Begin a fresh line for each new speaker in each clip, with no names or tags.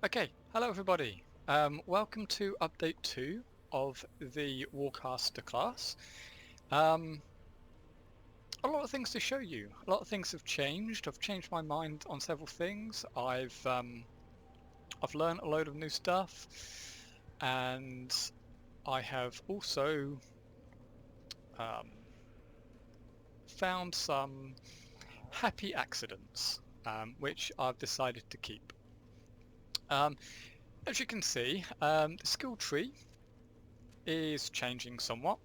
Okay, hello everybody. Welcome to update 2 of the Warcaster class. A lot of things to show you. A lot of things have changed. I've changed my mind on several things. I've learned a load of new stuff, and I have also um, found some happy accidents, which I've decided to keep. As you can see, the skill tree is changing somewhat.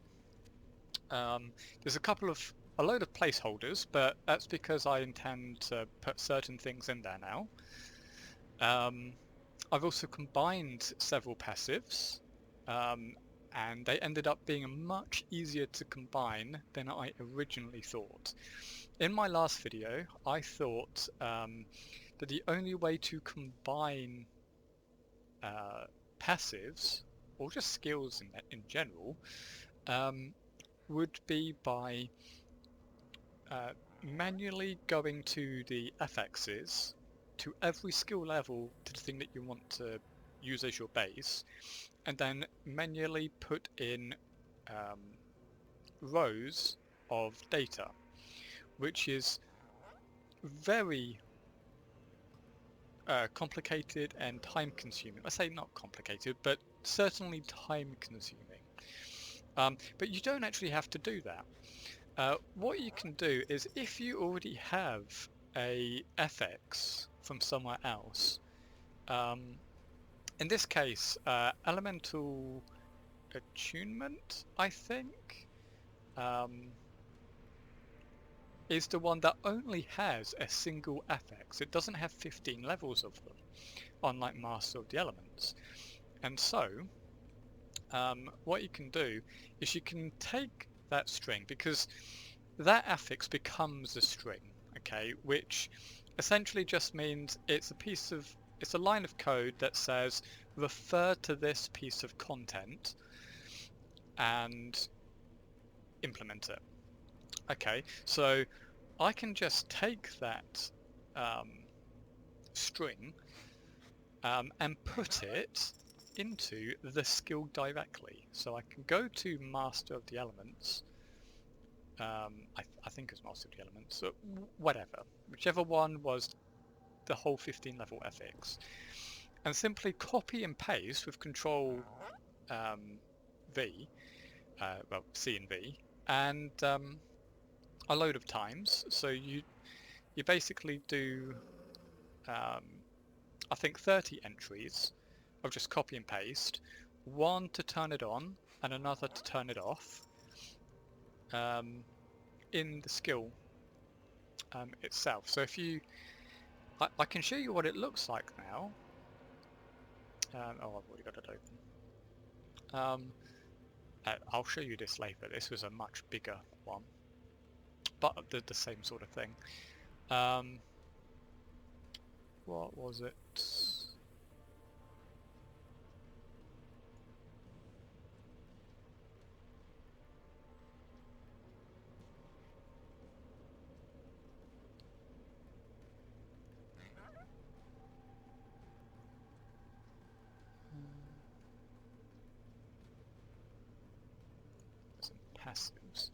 There's a load of placeholders, but that's because I intend to put certain things in there now. I've also combined several passives, and they ended up being much easier to combine than I originally thought. In my last video, I thought that the only way to combine passives, or just skills in general, would be by manually going to the FXs to every skill level to the thing that you want to use as your base, and then manually put in rows of data, which is very complicated and time consuming. I say not complicated, but certainly time consuming. But you don't actually have to do that. What you can do is, if you already have a FX from somewhere else, in this case, Elemental Attunement, I think, is the one that only has a single FX. It doesn't have 15 levels of them, unlike Master of the Elements. And so, what you can do is you can take that string, because that affix becomes a string, okay, which essentially just means it's a line of code that says refer to this piece of content and implement it. Okay, so I can just take that string and put it into the skill directly. So I can go to Master of the Elements, I think it's Master of the Elements, so whatever, whichever one was the whole 15 level FX, and simply copy and paste with Control V, well, C and V, and a load of times. So you basically do I think 30 entries of just copy and paste, one to turn it on and another to turn it off, in the skill itself. So if you, I can show you what it looks like now. Oh, I've already got it open. I'll show you this later. This was a much bigger one, but the same sort of thing. What was it? Some passives.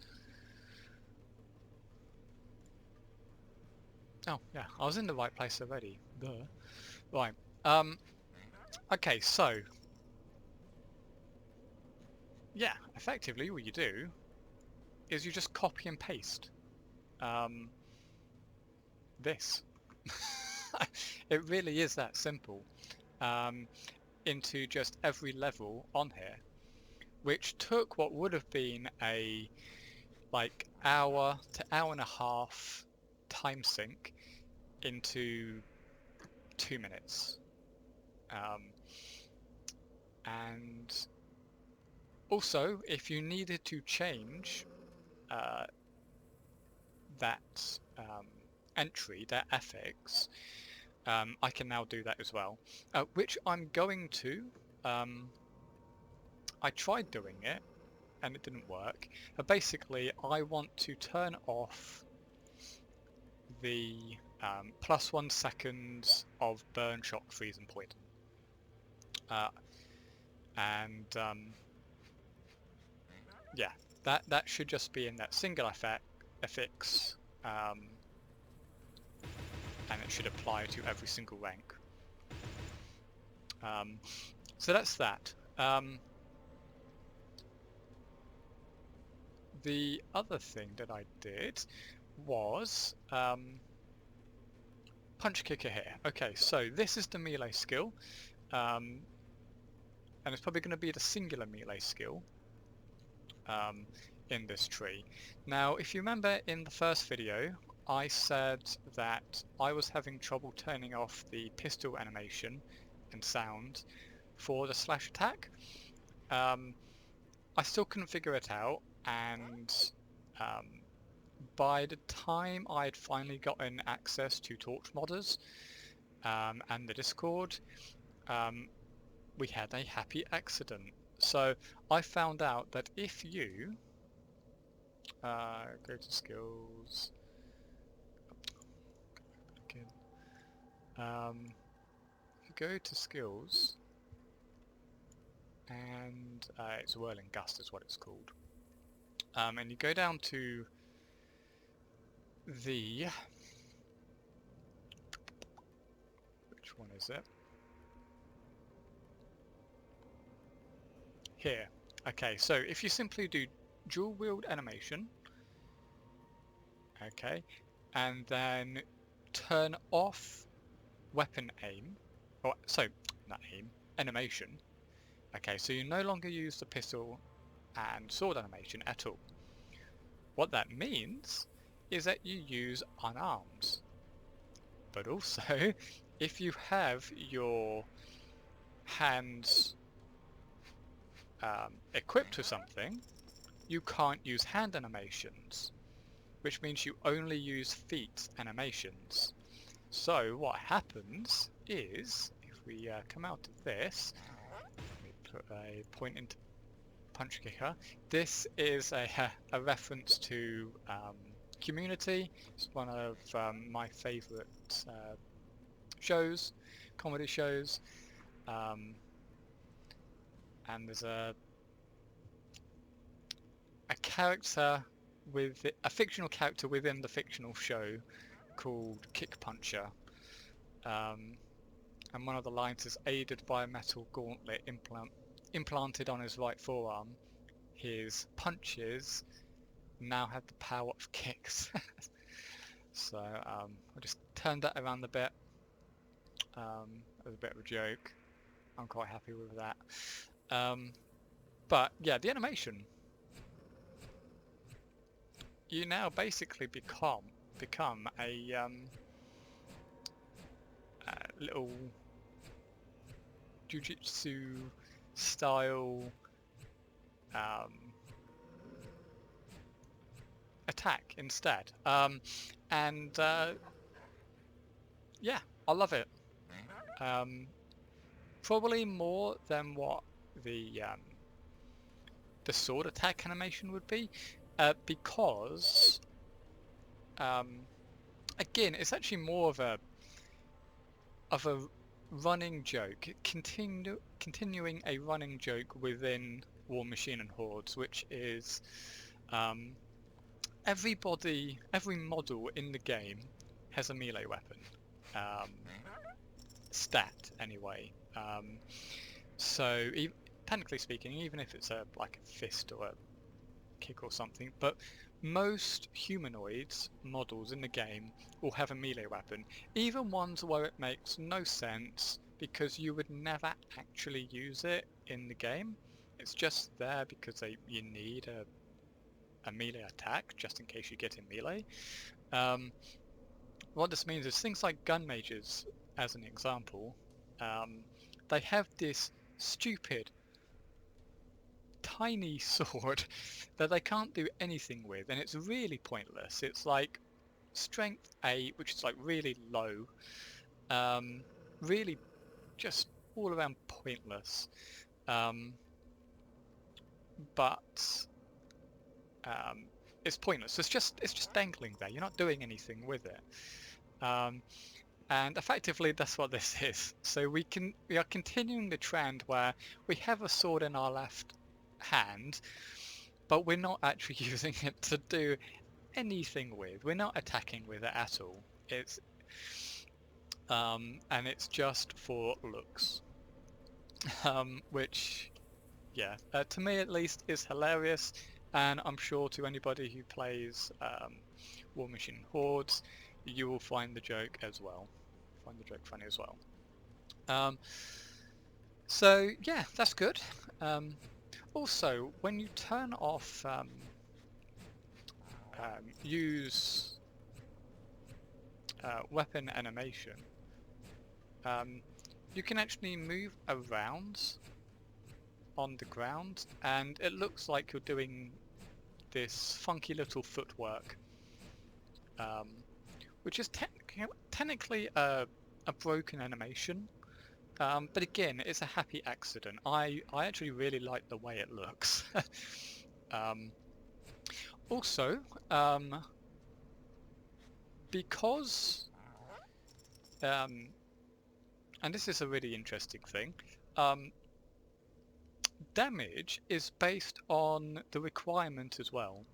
Oh yeah, I was in the right place already. Duh. Right. Okay, so yeah, effectively what you do is you just copy and paste this. It really is that simple, into just every level on here, which took what would have been a like hour to hour and a half time sync into 2 minutes. And also, if you needed to change that entry, that FX, I can now do that as well, which I'm going to. I tried doing it and it didn't work. Basically, I want to turn off the +1 second of burn, shock, freeze and poison. and yeah, that should just be in that single affix, and it should apply to every single rank. So that's that. The other thing that I did was punch kicker here. Okay, so this is the melee skill, and it's probably going to be the singular melee skill in this tree. Now, if you remember in the first video, I said that I was having trouble turning off the pistol animation and sound for the slash attack. I still couldn't figure it out, and by the time I'd finally gotten access to Torch modders and the Discord, we had a happy accident. So I found out that if you go to skills, again, you go to skills, and it's Whirling Gust is what it's called, and you go down to the, which one is it? Here. Okay, so if you simply do dual wield animation, okay, and then turn off weapon aim, or so not aim, animation. Okay, so you no longer use the pistol and sword animation at all. What that means is that you use unarmed. But also, if you have your hands equipped with something, you can't use hand animations, which means you only use feet animations. So what happens is, if we come out of this, we put a point into punch kicker. This is a reference to Community. It's one of my favourite shows, comedy shows, and there's a character with a fictional character within the fictional show called Kick Puncher, and one of the lines is, aided by a metal gauntlet implanted on his right forearm, his punches now have the power of kicks. So I just turned that around a bit as a bit of a joke. I'm quite happy with that. But yeah, the animation, you now basically become a little jujitsu style attack instead, and yeah, I love it. Probably more than what the sword attack animation would be, because again, it's actually more of a running joke, continuing a running joke within War Machine and Hordes, which is every model in the game has a melee weapon, stat anyway. So technically speaking, even if it's like a fist or a kick or something, but most humanoids models in the game will have a melee weapon, even ones where it makes no sense because you would never actually use it in the game. It's just there because you need a melee attack just in case you get in melee. What this means is things like gun mages, as an example, they have this stupid tiny sword that they can't do anything with, and it's really pointless. It's like strength 8, which is like really low, really just all around pointless, but it's pointless. It's just dangling there. You're not doing anything with it. And effectively that's what this is. So we are continuing the trend where we have a sword in our left hand, but we're not actually using it to do anything with. We're not attacking with it at all. It's and it's just for looks, which, yeah, to me at least, is hilarious, and I'm sure to anybody who plays War Machine Hordes, you will find the joke as well. Find the joke funny as well. So yeah, that's good. Also, when you turn off use weapon animation, you can actually move around on the ground, and it looks like you're doing this funky little footwork, which is technically a broken animation, but again, it's a happy accident. I actually really like the way it looks. Also, because and this is a really interesting thing, damage is based on the requirement as well.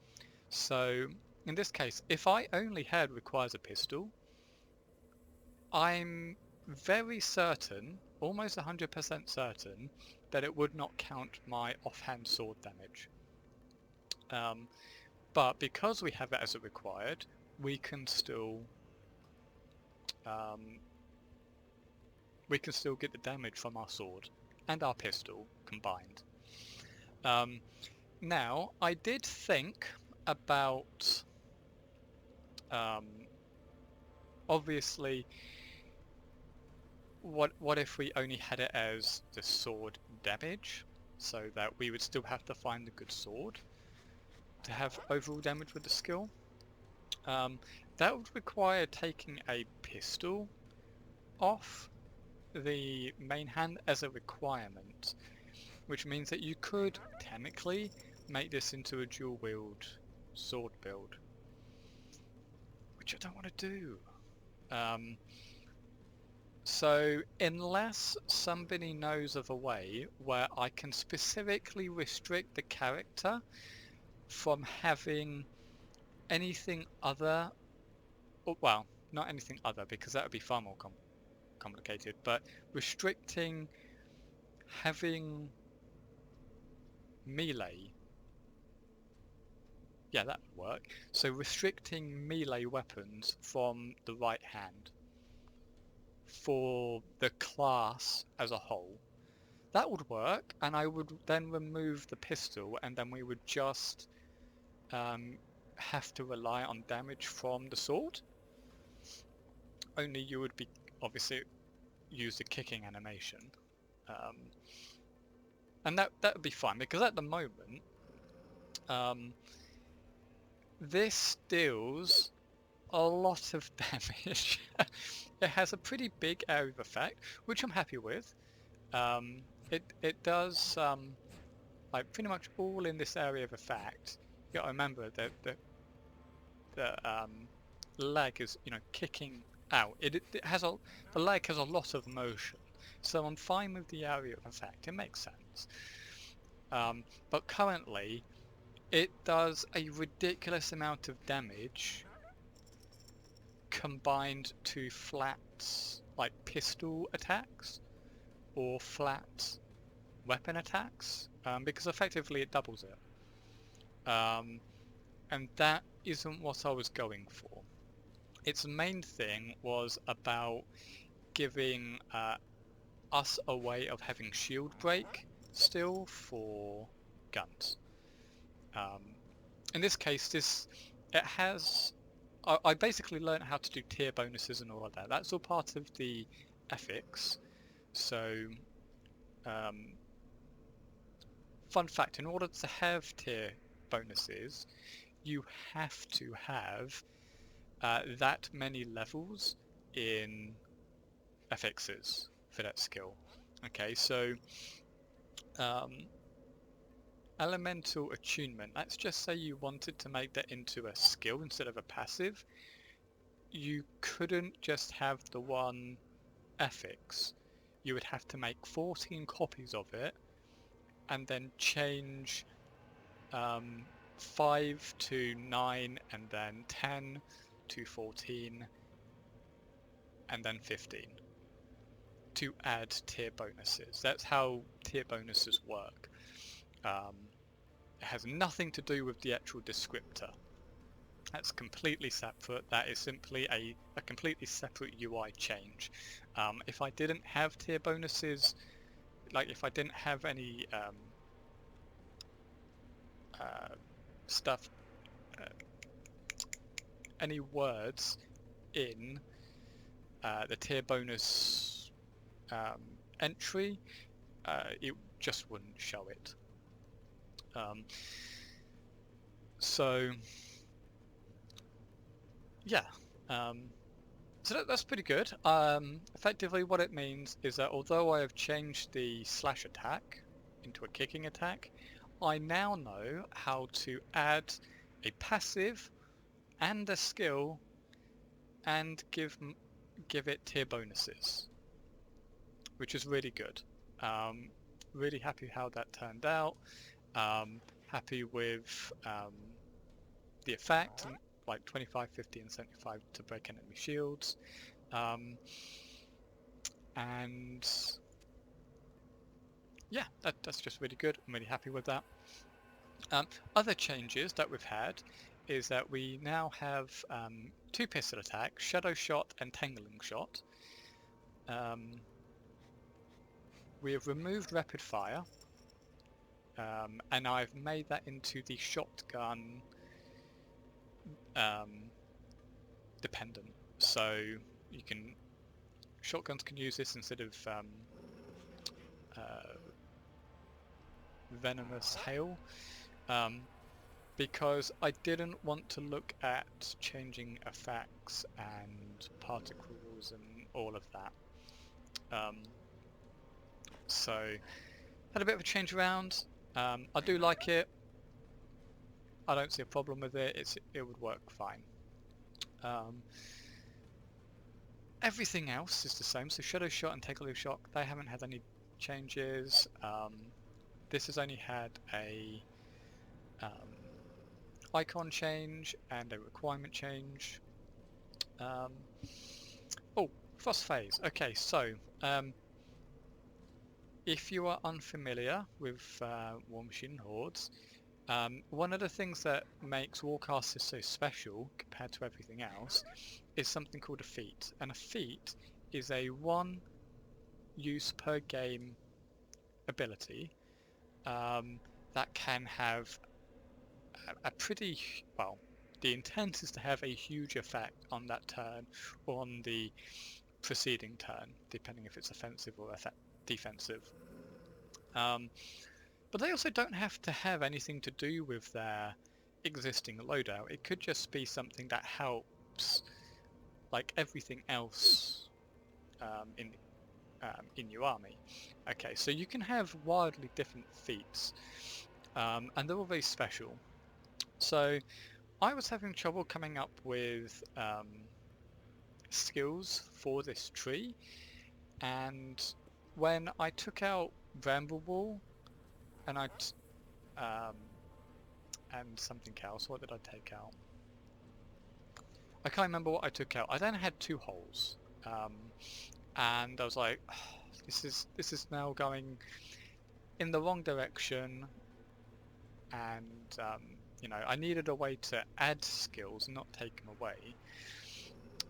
So in this case, if I only had requires a pistol, I'm very certain, almost 100% certain, that it would not count my offhand sword damage. But because we have it as a required, we can still get the damage from our sword and our pistol combined. Now, I did think about obviously what if we only had it as the sword damage, so that we would still have to find the good sword to have overall damage with the skill. That would require taking a pistol off the main hand as a requirement, which means that you could technically make this into a dual wield sword build, which I don't want to do. So unless somebody knows of a way where I can specifically restrict the character from having anything other, well, not anything other, because that would be far more complicated, but restricting having melee, yeah, that would work. So restricting melee weapons from the right hand for the class as a whole, that would work, and I would then remove the pistol, and then we would just have to rely on damage from the sword. Only you would be obviously use the kicking animation, and that would be fine, because at the moment this deals a lot of damage. It has a pretty big area of effect, which I'm happy with. It does like pretty much all in this area of effect. You gotta remember that the leg is, you know, kicking out. It has the leg has a lot of motion, so I'm fine with the area of effect. It makes sense. But currently, it does a ridiculous amount of damage combined to flat, like, pistol attacks or flat weapon attacks, because effectively it doubles it. And that isn't what I was going for. Its main thing was about giving us a way of having shield break still for guns. In this case, it has. I basically learned how to do tier bonuses and all of that. That's all part of the ethics. So, fun fact: in order to have tier bonuses, you have to have that many levels in affixes for that skill. Okay, so elemental attunement, let's just say you wanted to make that into a skill instead of a passive. you couldn't just have the one affix. You would have to make 14 copies of it and then change 5 to 9 and then 10 to 14 and then 15 to add tier bonuses. That's how tier bonuses work. It has nothing to do with the actual descriptor. That's completely separate. That is simply a completely separate UI change. If I didn't have tier bonuses, like if I didn't have any stuff, any words in the tier bonus entry, it just wouldn't show it. So yeah, so that's pretty good. Effectively what it means is that although I have changed the slash attack into a kicking attack, I now know how to add a passive and a skill and give it tier bonuses, which is really good. Really happy how that turned out. Happy with the effect, like 25, 50 and 75 to break enemy shields. And yeah, that's just really good. I'm really happy with that. Other changes that we've had is that we now have 2 pistol attacks, Shadow Shot and Tangling Shot. We have removed Rapid Fire, and I've made that into the shotgun dependent. So you can shotguns can use this instead of venomous hail, because I didn't want to look at changing effects and particles and all of that. So had a bit of a change around. I do like it. I don't see a problem with it. It would work fine. Everything else is the same. So Shadow Shot and Take a Little Shock, they haven't had any changes. This has only had a icon change and a requirement change. Oh, Frost Phase. Okay, so if you are unfamiliar with War Machine Hordes, one of the things that makes Warcaster so special compared to everything else is something called a feat. And a feat is a 1 use per game ability that can have a pretty, well, the intent is to have a huge effect on that turn or on the preceding turn, depending if it's offensive or defensive. But they also don't have to have anything to do with their existing loadout. It could just be something that helps, like everything else in your army. Okay, so you can have wildly different feats, and they're all very special. So I was having trouble coming up with skills for this tree, and when I took out Bramble Wall and and something else, what did I take out? I can't remember what I took out. I then had 2 holes, and I was like, oh, this is now going in the wrong direction, and you know, I needed a way to add skills, not take them away.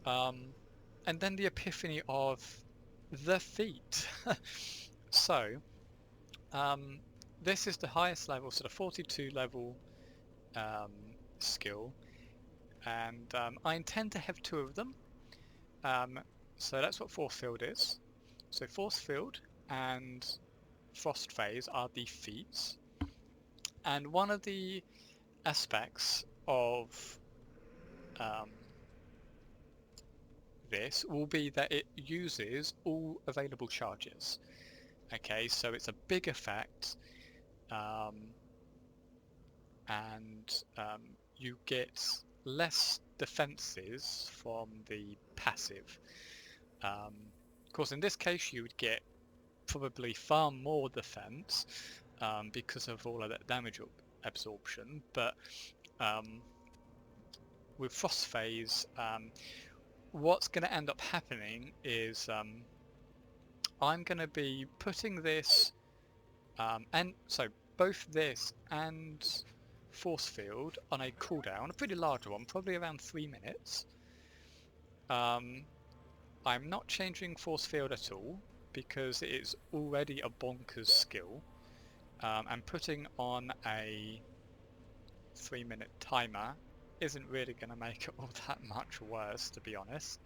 And then the epiphany of the feat. So this is the highest level, so the 42 level skill, and I intend to have 2 of them. So that's what Force Field is. So Force Field and Frost Phase are the feats, and one of the aspects of this will be that it uses all available charges. Okay, so it's a big effect, and you get less defenses from the passive. Of course, in this case, you would get probably far more defense because of all of that damage absorption, but with Frost Phase, what's going to end up happening is I'm going to be putting this, and so both this and Force Field on a cooldown, a pretty large one, probably around 3 minutes. I'm not changing Force Field at all because it's already a bonkers skill. And putting on a 3-minute timer isn't really going to make it all that much worse, to be honest.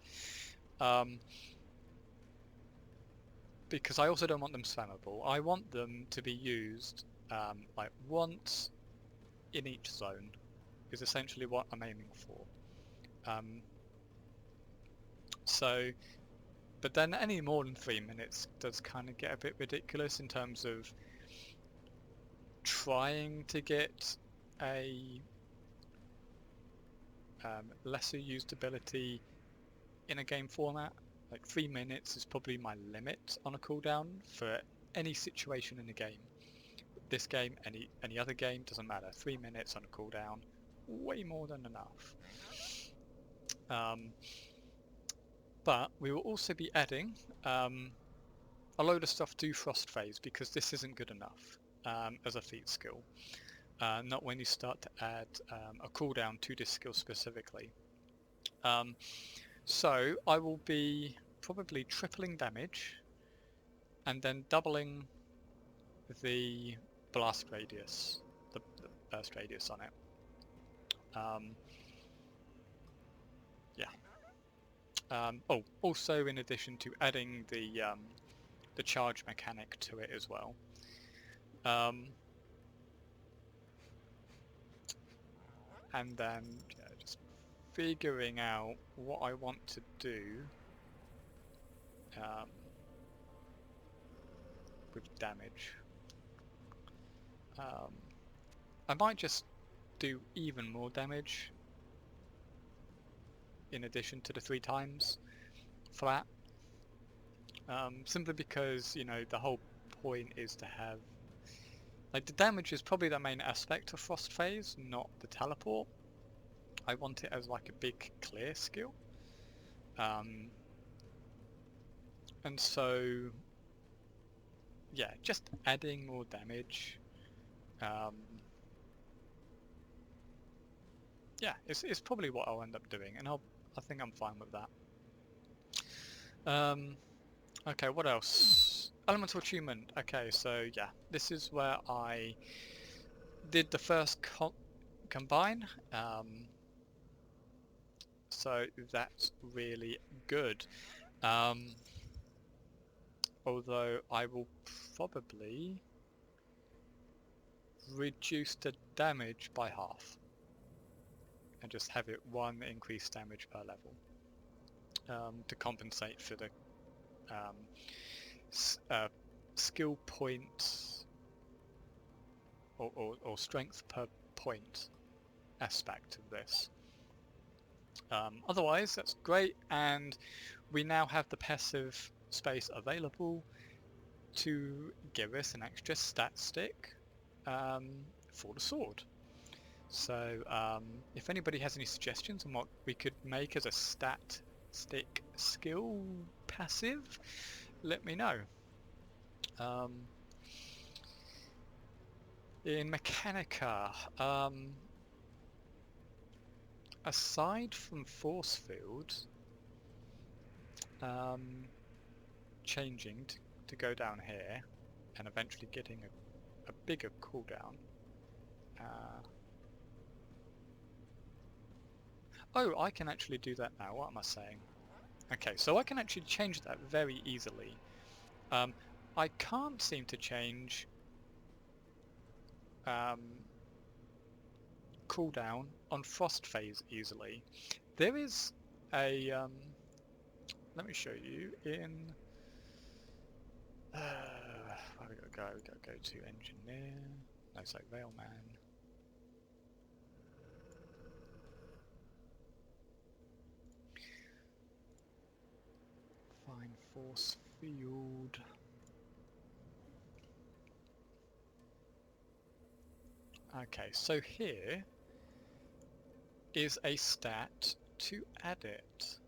Because I also don't want them spammable. I want them to be used like once in each zone is essentially what I'm aiming for. But then any more than 3 minutes does kind of get a bit ridiculous in terms of trying to get a lesser used ability in a game format. Like 3 minutes is probably my limit on a cooldown for any situation in the game. This game, any other game, doesn't matter. 3 minutes on a cooldown, way more than enough. But we will also be adding a load of stuff to Frost Phase because this isn't good enough as a feat skill. Not when you start to add a cooldown to this skill specifically. So I will be probably tripling damage and then doubling the blast radius, the burst radius on it. Also in addition to adding the charge mechanic to it as well. And then just figuring out what I want to do with damage. I might just do even more damage in addition to the 3 times flat. Simply because, you know, the whole point is to have... Like, the damage is probably the main aspect of Frost Phase, not the teleport. I want it as like a big clear skill. And so, yeah, just adding more damage. Yeah, it's probably what I'll end up doing, and I think I'm fine with that. Okay, what else? Elemental Attunement. Okay, so yeah, this is where I did the first combine. So that's really good. Although I will probably reduce the damage by half and just have it 1 increased damage per level to compensate for the skill point or strength per point aspect of this. Otherwise, that's great, and we now have the passive space available to give us an extra stat stick for the sword. So if anybody has any suggestions on what we could make as a stat stick skill passive, let me know. In Mechanica, aside from Force Field changing to go down here and eventually getting a bigger cooldown. Oh, I can actually do that now. What am I saying? Okay, so I can actually change that very easily. I can't seem to change cooldown on Frost Phase easily. There is a let me show you in where we gotta go? We gotta go to engineer. No, sorry, Railman. Find force field. Okay, so here is a stat to add it.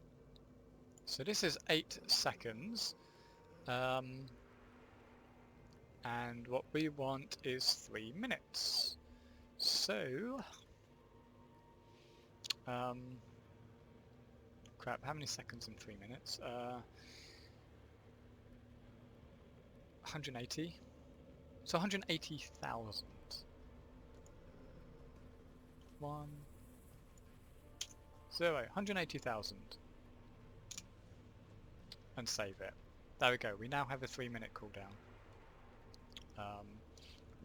So this is 8 seconds. And what we want is 3 minutes. So, crap, how many seconds in 3 minutes? 180. So 180,000. 180,000. And save it. There we go, we now have a 3-minute cooldown.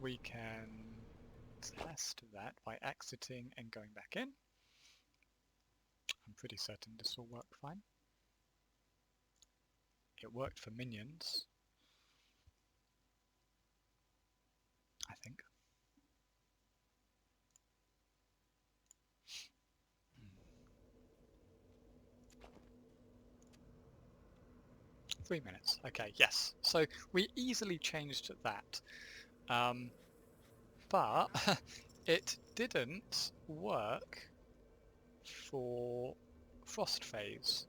We can test that by exiting and going back in. I'm pretty certain this will work fine. It worked for minions, I think. 3 minutes. Okay, yes. So we easily changed that. But it didn't work for frost phase.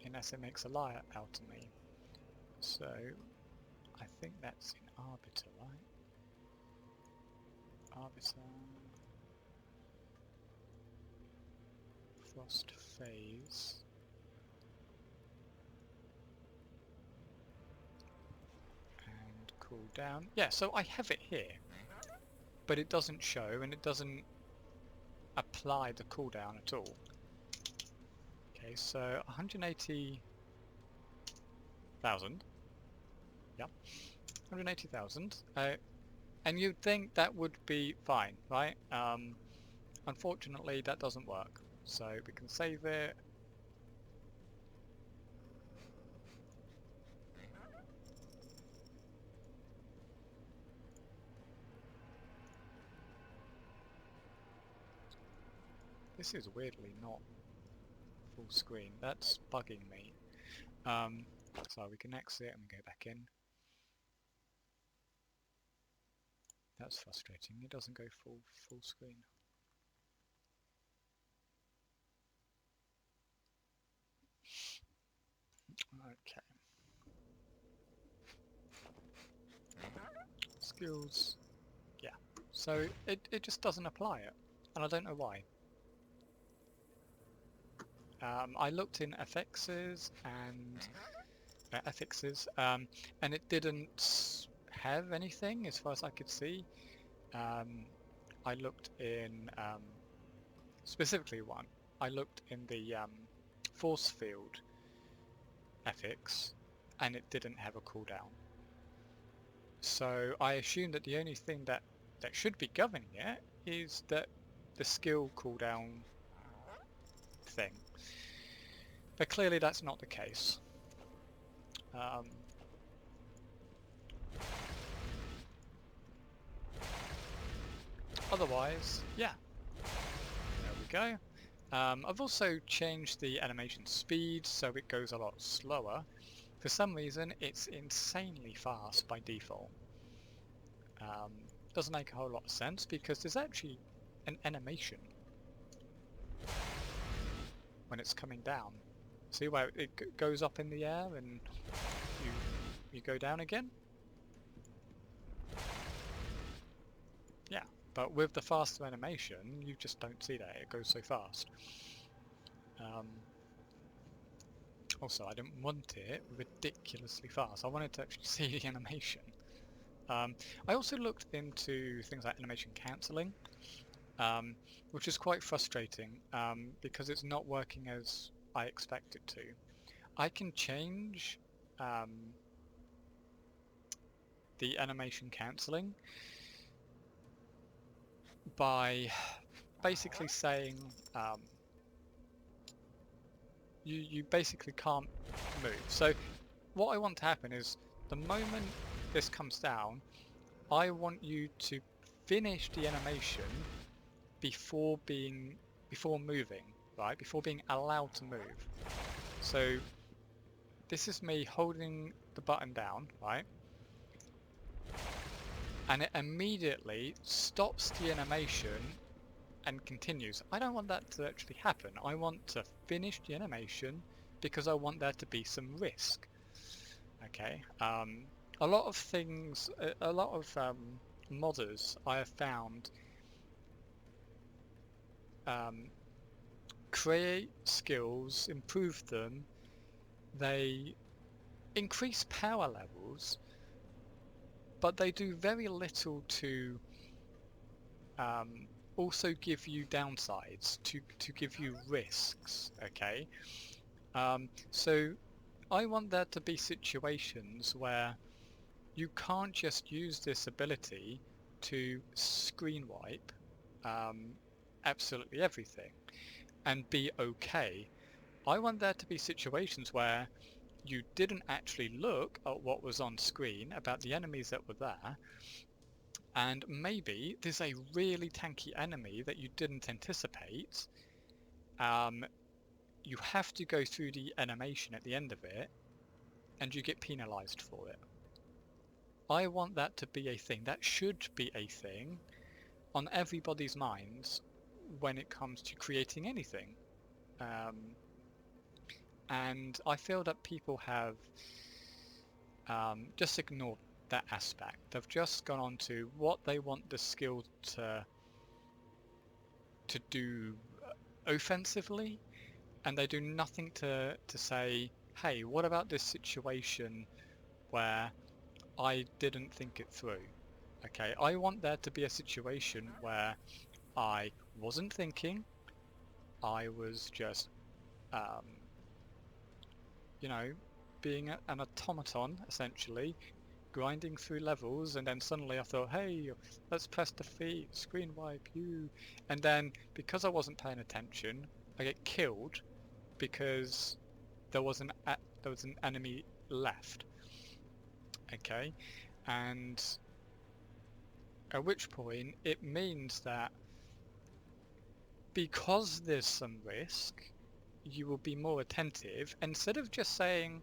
Unless it makes a liar out of me. So I think that's in Arbiter, right? Arbiter. Frost phase. And cool down. Yeah, so I have it here. But it doesn't show and it doesn't apply the cooldown at all. Okay, so 180,000. Yep, 180,000. And you'd think that would be fine, right? Unfortunately, that doesn't work. So we can save it. This is weirdly not full screen. That's bugging me. So we can exit and go back in. That's frustrating. It doesn't go full screen. Okay. Skills. Yeah. So it just doesn't apply it, and I don't know why. I looked in affixes and and it didn't have anything as far as I could see. I looked in specifically one. I looked in the force field affix, and it didn't have a cooldown. So I assume that the only thing that should be governing it is that the skill cooldown thing. But clearly that's not the case. Otherwise, yeah, there we go. I've also changed the animation speed so it goes a lot slower. For some reason it's insanely fast by default. Doesn't make a whole lot of sense because there's actually an animation when it's coming down. See where it goes up in the air and you go down again? Yeah, but with the faster animation you just don't see that, it goes so fast. Also, I didn't want it ridiculously fast, I wanted to actually see the animation. I also looked into things like animation counselling, which is quite frustrating because it's not working as I expect it to. I can change the animation counselling by basically saying you basically can't move. So what I want to happen is the moment this comes down, I want you to finish the animation before moving. right, before being allowed to move. So this is me holding the button down, right? And it immediately stops the animation and continues. I don't want that to actually happen. I want to finish the animation because I want there to be some risk. Okay. A lot of things, a lot of modders I have found create skills, improve them, they increase power levels, but they do very little to also give you downsides, to give you risks, okay? So I want there to be situations where you can't just use this ability to screen wipe absolutely everything and be okay. I want there to be situations where you didn't actually look at what was on screen about the enemies that were there, and maybe there's a really tanky enemy that you didn't anticipate. You have to go through the animation at the end of it, and you get penalized for it. I want that to be a thing. That should be a thing on everybody's minds when it comes to creating anything. And I feel that people have just ignored that aspect. They've just gone on to what they want the skill to do offensively, and they do nothing to say, hey, what about this situation where I didn't think it through? Okay, I want there to be a situation where I wasn't thinking, I was just, um, you know, being an automaton, essentially, grinding through levels, and then suddenly I thought, hey, let's press defeat, screen wipe you, and then because I wasn't paying attention, I get killed because there was an enemy left. Okay, and at which point it means that because there's some risk, you will be more attentive instead of just saying,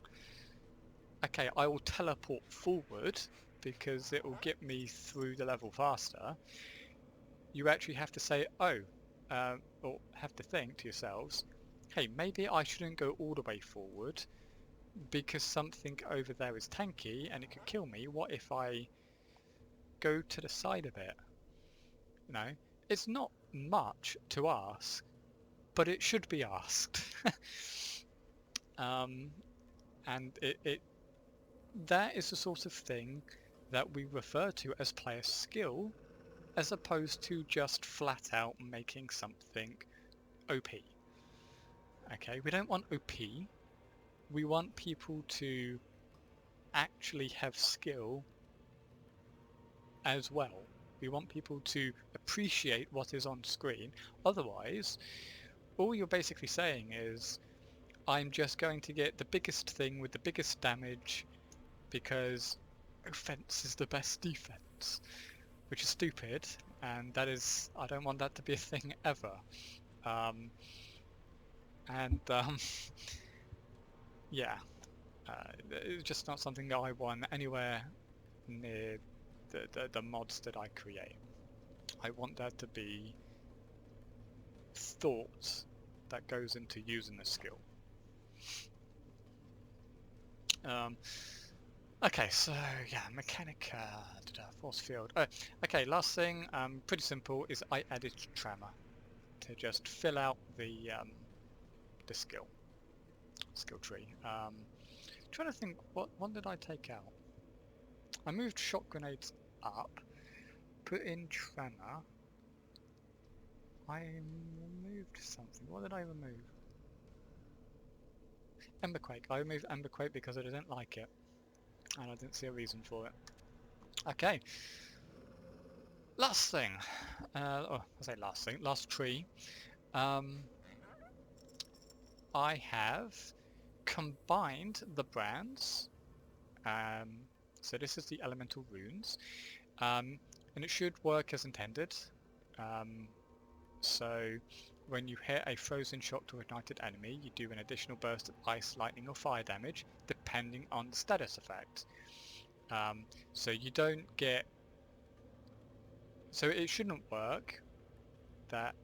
okay, I will teleport forward because it will get me through the level faster. You actually have to say, oh, or have to think to yourselves, hey, maybe I shouldn't go all the way forward because something over there is tanky and it could kill me. What if I go to the side of it? You know, it's not much to ask, but it should be asked. And that is the sort of thing that we refer to as player skill, as opposed to just flat out making something OP. Okay, we don't want OP. We want people to actually have skill as well. We want people to appreciate what is on screen. Otherwise, all you're basically saying is, I'm just going to get the biggest thing with the biggest damage because offense is the best defense, which is stupid, and that is, I don't want that to be a thing ever. And yeah, it's just not something that I want anywhere near the mods that I create. I want there to be thought that goes into using the skill. Okay, so yeah, mechanic, force field. Okay, last thing, pretty simple, is I added tremor to just fill out the skill tree. Trying to think, what did I take out? I moved shock grenades up, put in tremor. I removed something. What did I remove? Emberquake. I removed Emberquake because I didn't like it, and I didn't see a reason for it. Okay. Last thing. I say last thing. Last tree. I have combined the brands. So this is the elemental runes, and it should work as intended. So when you hit a frozen shocked or ignited enemy, you do an additional burst of ice, lightning or fire damage, depending on the status effect. So you don't get... So it shouldn't work that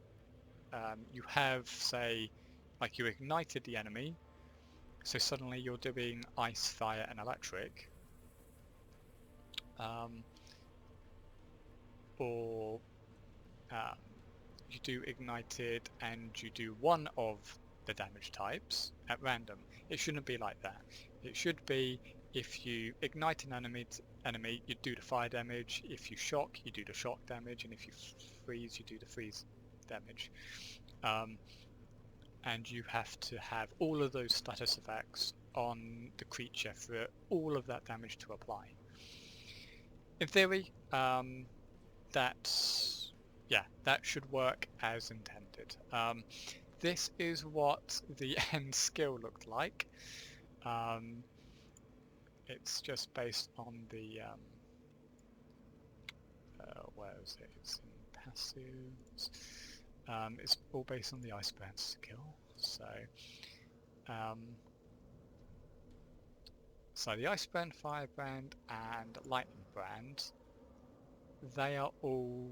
you have, say, like you ignited the enemy, so suddenly you're doing ice, fire and electric. Or you do ignited and you do one of the damage types at random. It shouldn't be like that. It should be if you ignite an enemy, you do the fire damage. If you shock, you do the shock damage, and if you freeze, you do the freeze damage. And you have to have all of those status effects on the creature for all of that damage to apply. In theory, that should work as intended. This is what the end skill looked like. It's just based on the where is it? It's in passives. It's all based on the Icebrand skill. So the Icebrand, Firebrand, and Lightning Brand, they are all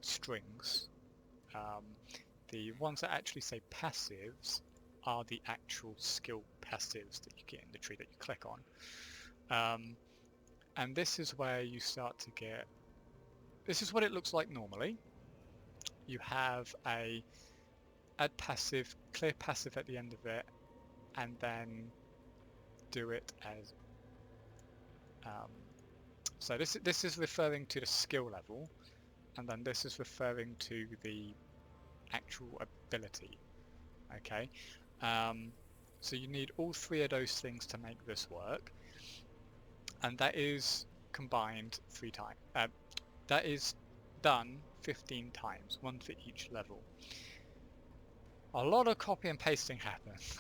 strings. The ones that actually say passives are the actual skill passives that you get in the tree that you click on. And this is where you start to get... This is what it looks like normally. You have a add passive, clear passive at the end of it, and then do it as... so this is referring to the skill level, and then this is referring to the actual ability. Okay, so you need all three of those things to make this work, and that is combined 3 times. That is done 15 times, 1 for each level. A lot of copy and pasting happens.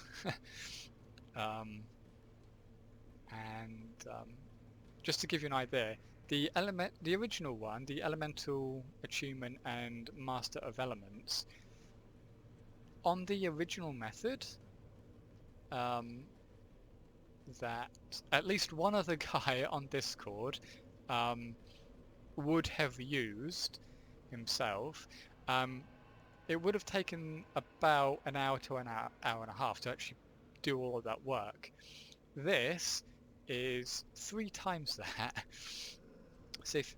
Just to give you an idea, the original one, the Elemental Attunement and Master of Elements, on the original method, that at least one other guy on Discord would have used himself, it would have taken about an hour to an hour and a half to actually do all of that work. This is 3 times that. If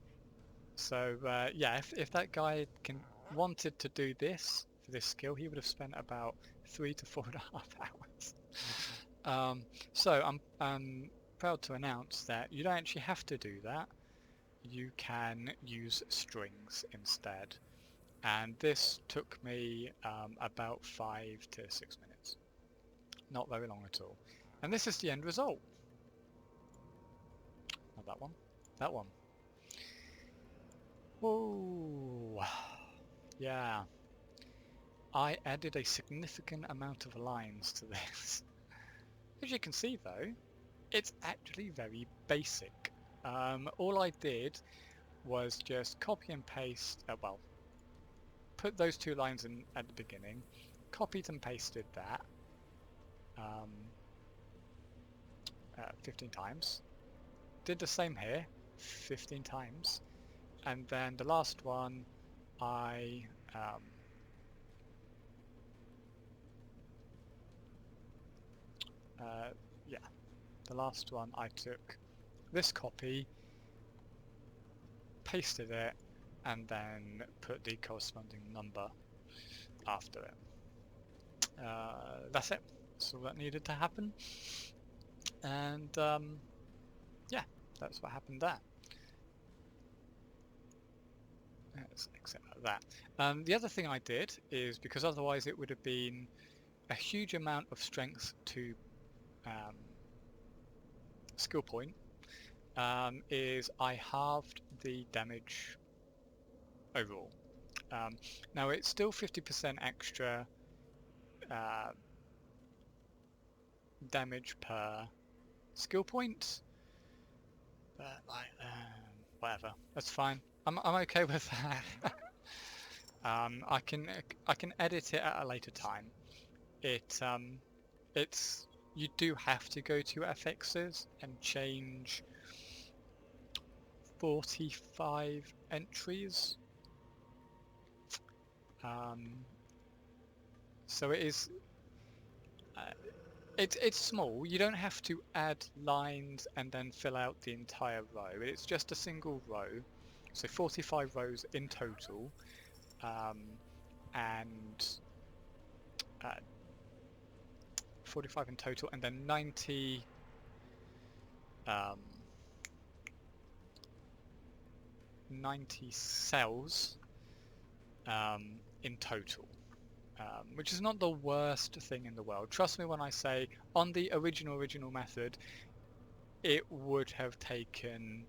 that guy wanted to do this for this skill, he would have spent about 3 to 4.5 hours. So I'm proud to announce that you don't actually have to do that. You can use strings instead, and this took me about 5 to 6 minutes. Not very long at all. And this is the end result. Not that one. That one. Whoa. Yeah. I added a significant amount of lines to this. As you can see though, it's actually very basic. All I did was just copy and paste, put those 2 lines in at the beginning, copied and pasted that 15 times, did the same here 15 times, and then the last one I took this copy, pasted it, and then put the corresponding number after it. That's it. That's all that needed to happen. And that's what happened there. Let's exit that. The other thing I did is, because otherwise it would have been a huge amount of strength to skill point, is I halved the damage overall. Now it's still 50% extra damage per skill point, but whatever, that's fine. I'm okay with that. I can edit it at a later time. It's you do have to go to FXs and change 45 entries. So it is. It's small. You don't have to add lines and then fill out the entire row. It's just a single row. So 45 rows in total, and 45 in total, and then 90 90 cells in total. Which is not the worst thing in the world. Trust me when I say, on the original method, it would have taken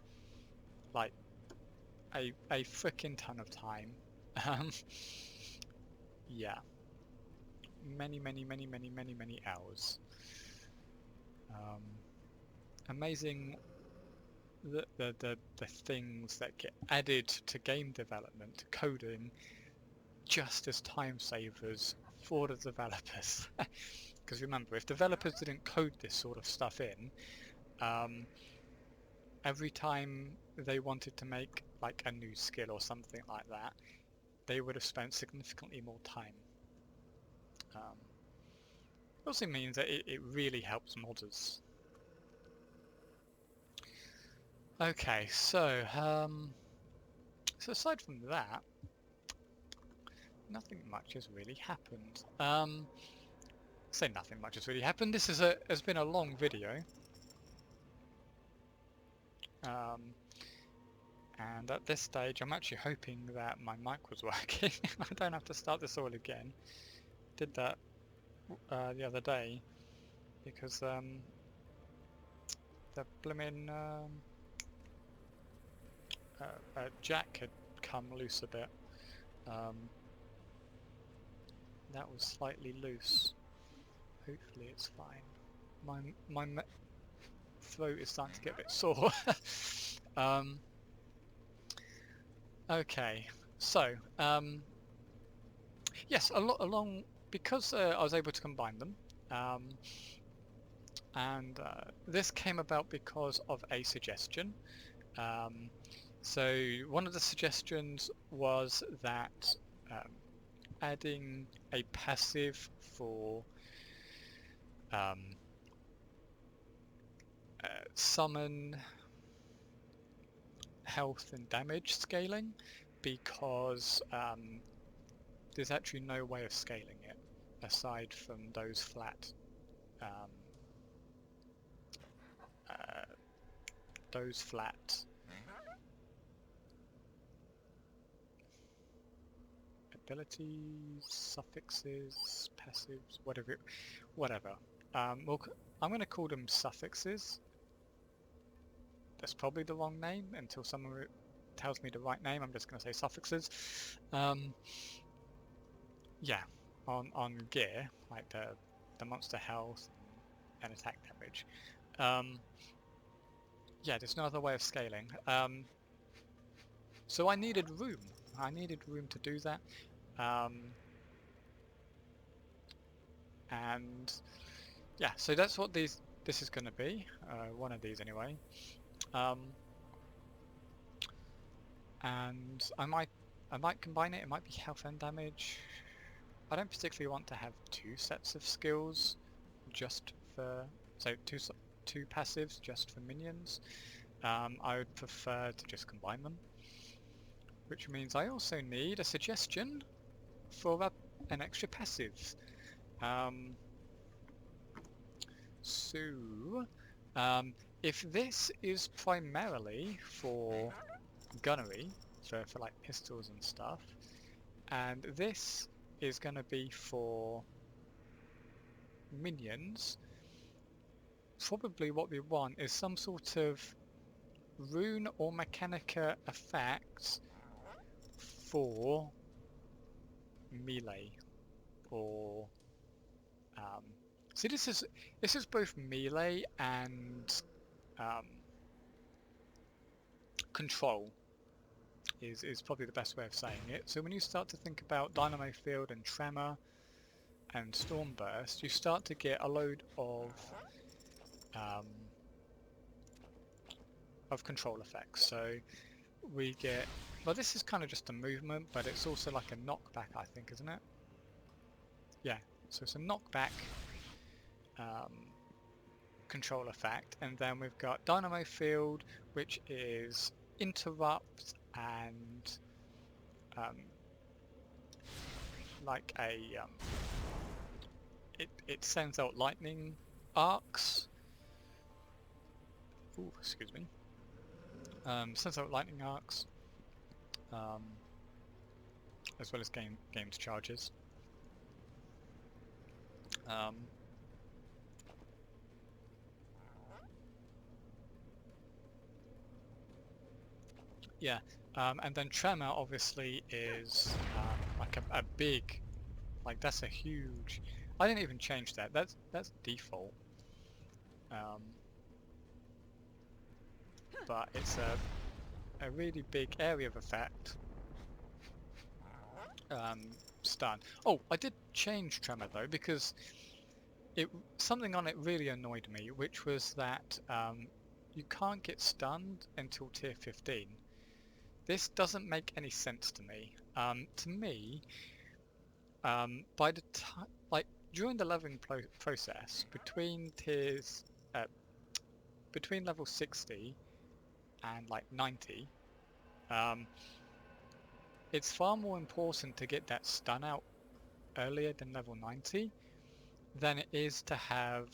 like a frickin' ton of time. Yeah, many hours. Amazing the things that get added to game development, coding, just as time savers for the developers. Because remember, if developers didn't code this sort of stuff in, every time they wanted to make like a new skill or something like that, they would have spent significantly more time. It also means that it really helps modders. Okay, so aside from that, nothing much has really happened. Say nothing much has really happened. This is has been a long video. And at this stage, I'm actually hoping that my mic was working. I don't have to start this all again. Did that the other day because the blimmin' jack had come loose a bit. That was slightly loose. Hopefully it's fine. My throat is starting to get a bit sore. Okay, so yes, along because I was able to combine them, and this came about because of a suggestion. So one of the suggestions was that adding a passive for summon, health and damage scaling, because there's actually no way of scaling it aside from those flat abilities, suffixes, passives, whatever. I'm going to call them suffixes. That's probably the wrong name until someone tells me the right name. I'm just going to say suffixes. Yeah, on gear, like the monster health and attack damage. Yeah, there's no other way of scaling. So I needed room. I needed room to do that. And yeah, so that's what this is going to be. One of these anyway. And I might combine it. It might be health and damage. I don't particularly want to have two sets of skills, just for two passives just for minions. I would prefer to just combine them, which means I also need a suggestion for an extra passive. If this is primarily for gunnery, for like pistols and stuff, and this is going to be for minions, probably what we want is some sort of rune or mechanica effect for melee, or see, this is both melee and control. is probably the best way of saying it. So when you start to think about Dynamo Field and Tremor and Stormburst, you start to get a load of control effects. So we get, well, this is kind of just a movement, but it's also like a knockback, I think, isn't it? Yeah, so it's a knockback control effect, and then we've got Dynamo Field, which is interrupt and like a it sends out lightning arcs. Ooh, excuse me. Sends out lightning arcs, as well as games charges. Yeah, and then Tremor obviously is like a big, like that's a huge. I didn't even change that. That's default. But it's a really big area of effect. Stun. Oh, I did change Tremor though, because something on it really annoyed me, which was that you can't get stunned until tier 15. This doesn't make any sense to me. To me, by the time, like during the leveling process between tiers, between level 60 and like 90, it's far more important to get that stun out earlier than level 90 than it is to have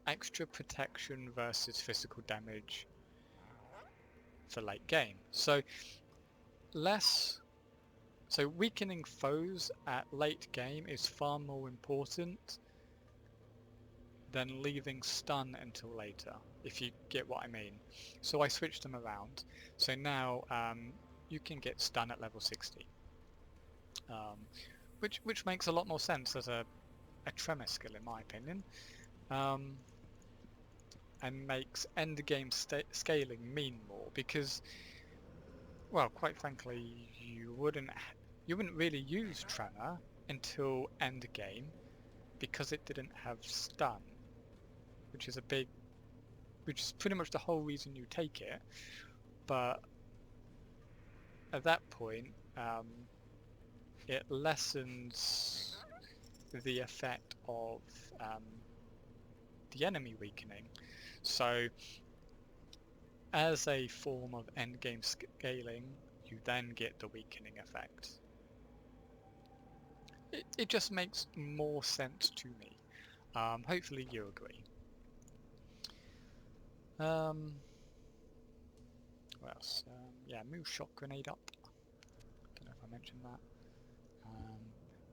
extra protection versus physical damage for late game. So weakening foes at late game is far more important than leaving stun until later, if you get what I mean. So I switched them around. So now you can get stun at level 60, which makes a lot more sense as a tremor skill in my opinion, and makes end game scaling mean more, because, well, quite frankly, you wouldn't really use Tremor until end game because it didn't have stun, which is pretty much the whole reason you take it. But at that point, it lessens the effect of the enemy weakening. So as a form of endgame scaling, you then get the weakening effect. It just makes more sense to me. Hopefully you agree. What else? Yeah, move shock grenade up. Don't know if I mentioned that.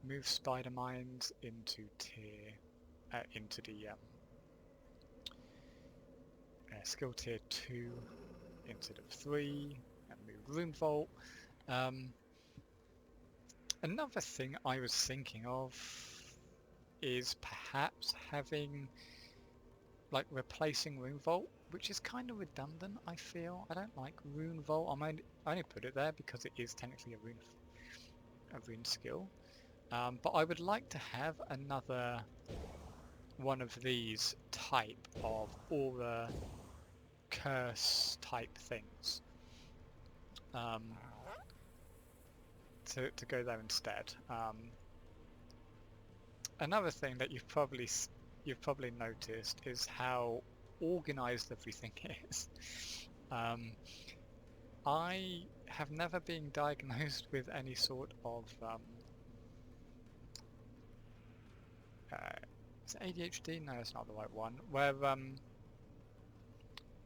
Move spider mines into into the skill tier 2 instead of 3, and move rune vault. Another thing I was thinking of is perhaps having, like, replacing rune vault, which is kind of redundant, I feel. I don't like rune vault. I only put it there because it is technically a rune skill. But I would like to have another one of these type of aura curse type things to go there instead. Another thing that you've probably noticed is how organized everything is. I have never been diagnosed with any sort of is it ADHD? No, it's not the right one. Where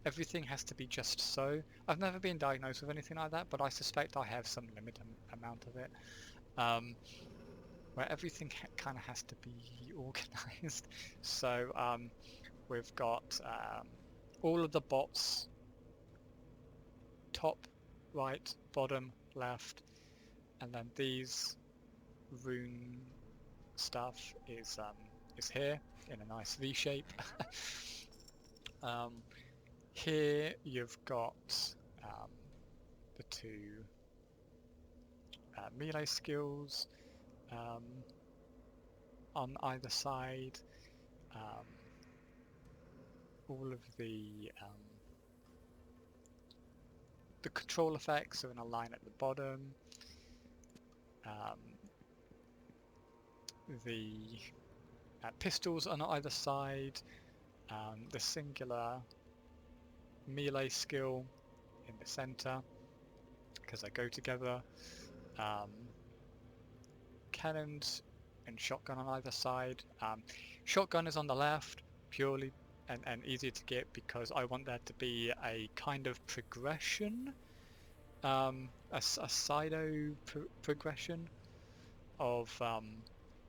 everything has to be just so. I've never been diagnosed with anything like that, but I suspect I have some limited amount of it. Where everything kind of has to be organized. So we've got all of the bots, top, right, bottom, left, and then these rune stuff is here in a nice V shape. Here you've got the two melee skills on either side, all of the control effects are in a line at the bottom, the pistols on either side, the singular melee skill in the center because they go together, cannons and shotgun on either side. Shotgun is on the left purely and easier to get because I want there to be a kind of progression, a progression of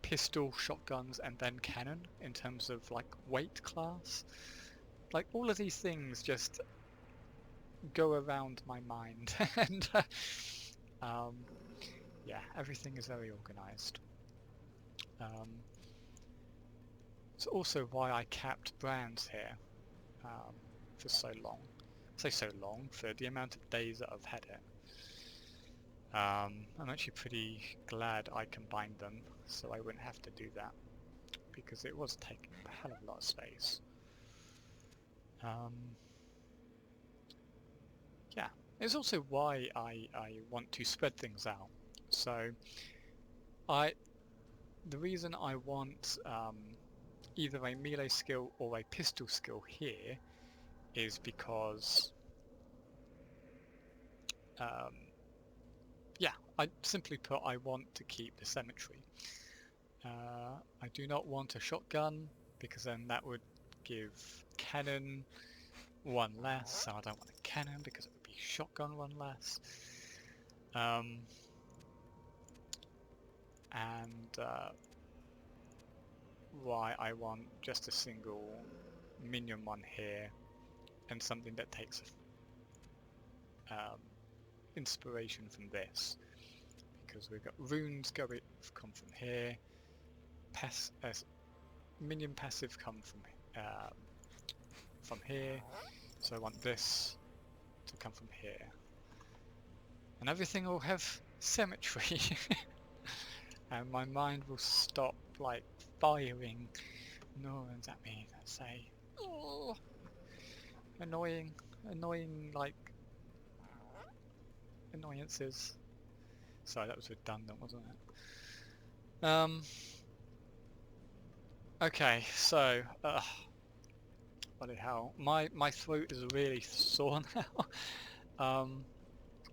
pistol, shotguns, and then cannon in terms of like weight class. Like all of these things just go around my mind, and yeah, everything is very organized. It's also why I capped brands here for so long. I say so long, for the amount of days that I've had it. I'm actually pretty glad I combined them so I wouldn't have to do that, because it was taking a hell of a lot of space. Yeah, it's also why I want to spread things out. So the reason I want either a melee skill or a pistol skill here is because yeah, I simply put, I want to keep the symmetry. I do not want a shotgun because then that would give cannon one less, so I don't want a cannon because it would be shotgun one less. And why I want just a single minion one here and something that takes inspiration from this, because we've got runes come from here, minion passive come from here, so I want this to come from here, and everything will have symmetry. And my mind will stop like firing neurons at me that say, oh, annoying like annoyances. Sorry, that was redundant, wasn't it? Okay, so bloody hell, my throat is really sore now.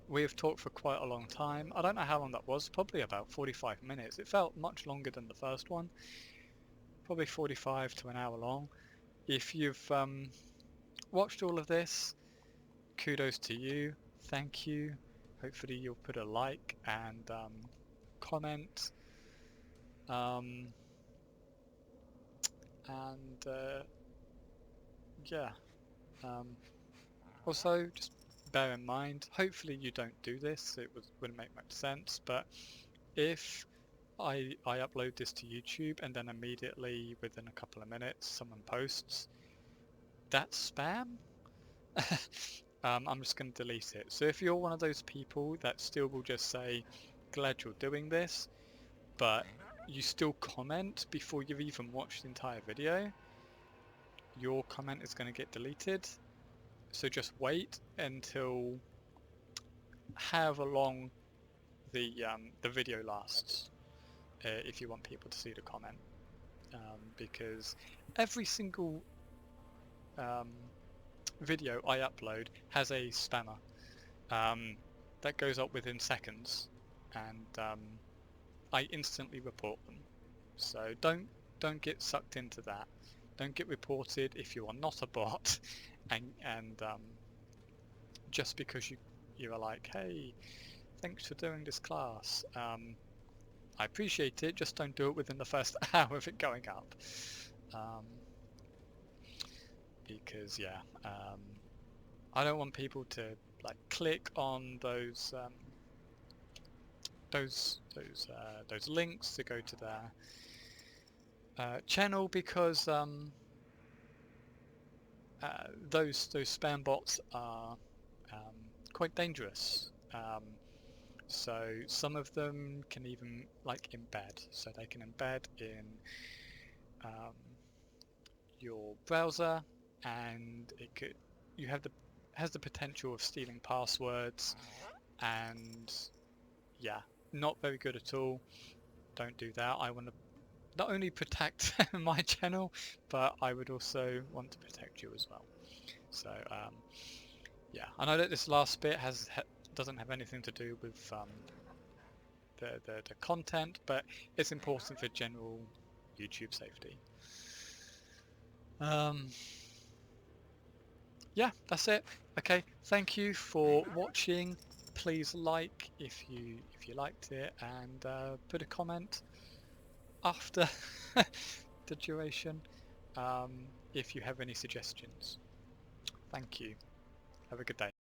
We have talked for quite a long time. I don't know how long that was, probably about 45 minutes. It felt much longer than the first one, probably 45 to an hour long. If you've watched all of this, kudos to you, thank you. Hopefully you'll put a like and comment, yeah. Also, just bear in mind, hopefully you don't do this, it wouldn't make much sense, but if I upload this to YouTube and then immediately within a couple of minutes someone posts, that's spam. I'm just going to delete it. So if you're one of those people that still will just say, glad you're doing this, but you still comment before you've even watched the entire video, your comment is going to get deleted. So just wait until however long the video lasts, if you want people to see the comment, because every single video I upload has a spammer that goes up within seconds, and I instantly report them. So don't get sucked into that. Don't get reported if you are not a bot, and just because you are like, hey, thanks for doing this class. I appreciate it, just don't do it within the first hour of it going up. Because yeah, I don't want people to like click on those links to go to their channel, because those spam bots are quite dangerous. So some of them can even like embed, so they can embed in your browser, and you have has the potential of stealing passwords, and yeah, not very good at all. Don't do that. I want to not only protect my channel, but I would also want to protect you as well. So yeah, I know that this last bit doesn't have anything to do with the content, but it's important for general YouTube safety. Yeah, that's it. Okay, thank you for watching. Please like if you liked it, and put a comment after the duration if you have any suggestions. Thank you. Have a good day.